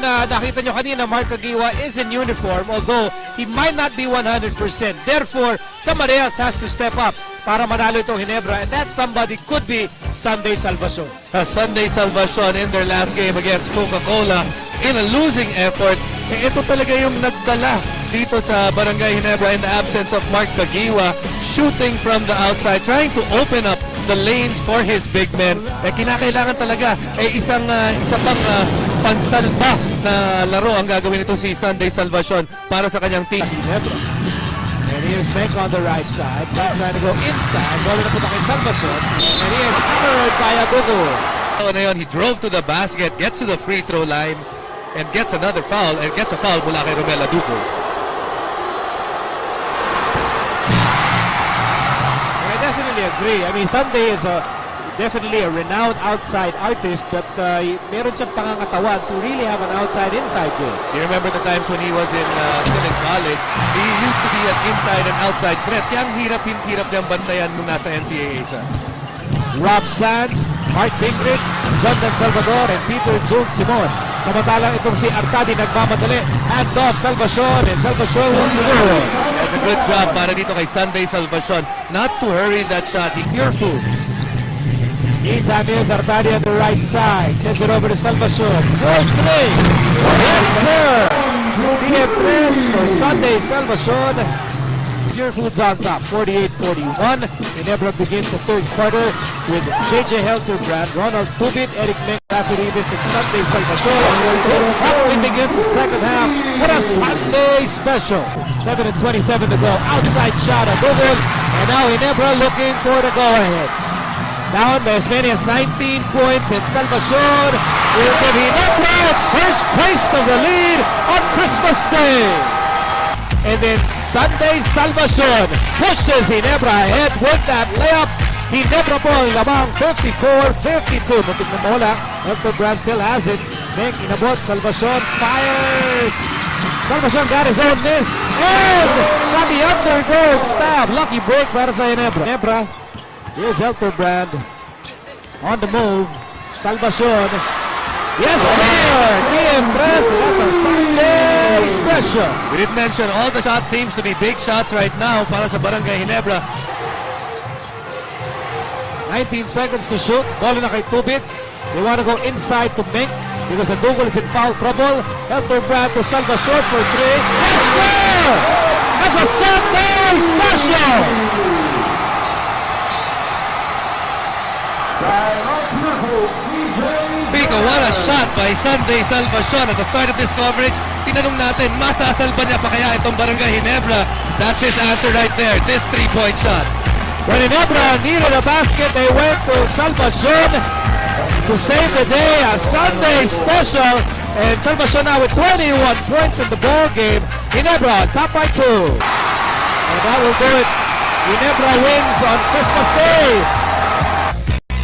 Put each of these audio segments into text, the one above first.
nakita nyo kanina, Mark Caguioa is in uniform, although he might not be 100%. Therefore, somebody else has to step up para manalo itong Ginebra, and that somebody could be Sunday Salvacion. Sunday Salvacion in their last game against Coca-Cola in a losing effort. Ito talaga yung nagdala dito sa Barangay Ginebra in the absence of Mark Caguioa, shooting from the outside, trying to open up the lanes for his big men. Kinakailangan talaga isa pang pansalba na laro ang gagawin ito si Sunday Salvacion para sa kanyang team. Ginebra. And here's Menk on the right side. Menk trying to go inside. Bola na punta kay Salvacion. And he is hammered by Agogo. He drove to the basket, gets to the free throw line, and gets another foul, and gets a foul mula kay Romel Aduco. I definitely agree. I mean, Sunday is definitely a renowned outside artist, but meron siyang pangangatawan to really have an outside-inside game. You remember the times when he was still in college, he used to be an inside and outside threat. Kaya ang hirap niyang bantayan nung nasa NCAA siya. Rob Sands, Mark Bingris, Jonathan Salvador, and Peter June Simon. Samantalang itong si Arcadi nagmamadali. Hand off Salvacion, and Salvacion will score. That's a good job para dito kay Sunday Salvacion. Not to hurry that shot. He fearful. Meantime, here's Arcadi on the right side. Sends it over to Salvacion. Goal three. Yes, sir. TF3 for Sunday Salvacion. Pure Foods on top, 48-41. Ginebra begins the third quarter with JJ Helterbrand, Ronald Tubit, Eric Menk, Rafi Rivas, and Sunday Salvacion. It begins the second half. What a Sunday special. 7:27 to go. Outside shot of Google. And now Ginebra looking for the go-ahead. Down by as many as 19 points, and Salvacion will give Ginebra its first taste of the lead on Christmas Day. And then Sunday Salvacion pushes Ginebra ahead with that layup. Ginebra po ang lamang 54-52. Muntik na bola. Helterbrand still has it. Menk inabot. Salvacion fires. Salvacion got his own miss. And got the undergoal stab. Lucky break para sa Ginebra. Ginebra. Here's Helterbrand. On the move. Salvacion. Yes, sir! TF3, that's a Sunday special. We didn't mention all the shots seems to be big shots right now para sa Barangay Ginebra. 19 seconds to shoot. Ball na kay Tubit. They want to go inside to Menk because Adugo is in foul trouble. Helterbrand to Salvacion for three. Yes, sir! That's a Sunday special! Pico, what a shot by Sunday Salvacion at the start of this coverage. Tinanong natin, masasalba niya pa kaya itong Barangay Ginebra? That's his answer right there, this three-point shot. When Ginebra needed a basket, they went to Salvacion to save the day. A Sunday special, and Salvacion now with 21 points in the ball game. Ginebra top by 2. And that will do it. Ginebra wins on Christmas Day.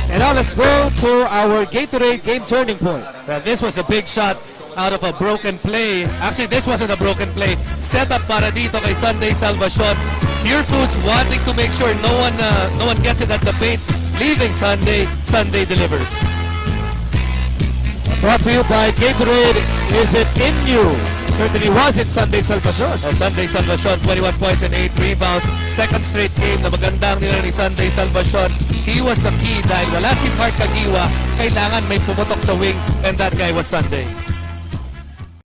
And now let's go to our Gatorade game turning point. Well, this was a big shot out of a broken play. Actually, this wasn't a broken play. Set up para dito kay Sunday Salvacion. Pure Foods wanting to make sure no one gets it at the paint. Leaving Sunday, Sunday delivers. Brought to you by Gatorade. Is it in you? Certainly was in Sunday Salvacion. Sunday Salvacion, 21 points and 8 rebounds. Second straight game na magandang nila ni Sunday Salvacion. He was the key dahil wala si Mark Caguioa. Kailangan may pumutok sa wing, and that guy was Sunday.